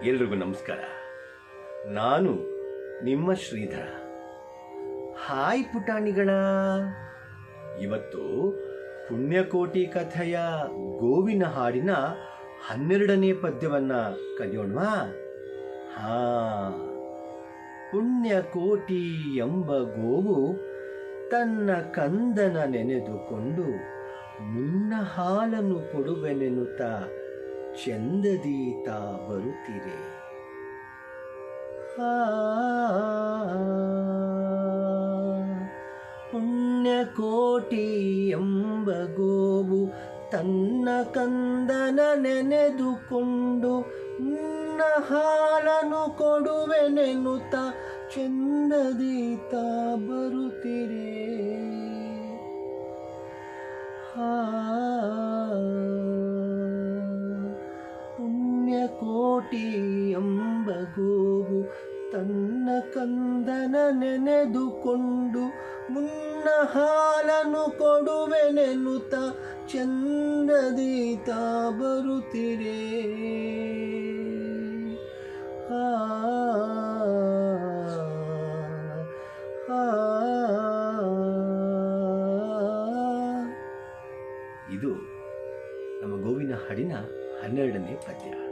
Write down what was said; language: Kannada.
ಎಲ್ರಿಗೂ ನಮಸ್ಕಾರ. ನಾನು ನಿಮ್ಮ ಶ್ರೀಧರ. ಹಾಯ್ ಪುಟಾಣಿಗಳ. ಇವತ್ತು ಪುಣ್ಯಕೋಟಿ ಕಥೆಯ ಗೋವಿನ ಹಾಡಿನ 12ನೇ ಪದ್ಯವನ್ನು ಕಲಿಯೋಣವಾ? ಪುಣ್ಯಕೋಟಿ ಎಂಬ ಗೋವು ತನ್ನ ಕಂದನ ನೆನೆದುಕೊಂಡು ಮುನ್ನ ಹಾಲನ್ನು ಕೊಡುವೆನೆನ್ನುತ್ತಾ ಚಂದದೀತ ಬರುತ್ತಿರೆ. ಪುಣ್ಯಕೋಟಿ ಎಂಬ ಗೋವು ತನ್ನ ಕಂದನ ನೆನೆದುಕೊಂಡು ಮುನ್ನ ಹಾಲನ್ನು ಕೊಡುವೆನೆನ್ನುತ್ತ ಚಂದದೀತ ಬರುತ್ತಿರೆ. ಪುಣ್ಯಕೋಟಿ ಎಂಬ ಗೋವು ತನ್ನ ಕಂದನ ನೆನೆದುಕೊಂಡು ಮುನ್ನ ಹಾಲನ್ನು ಕೊಡುವೆನೆನ್ನುತ್ತ ಚಂದದೀತ ಬರುತ್ತಿರೆ. ಇದು ನಮ್ಮ ಗೋವಿನ ಹಾಡಿನ 12ನೇ ಪದ್ಯ.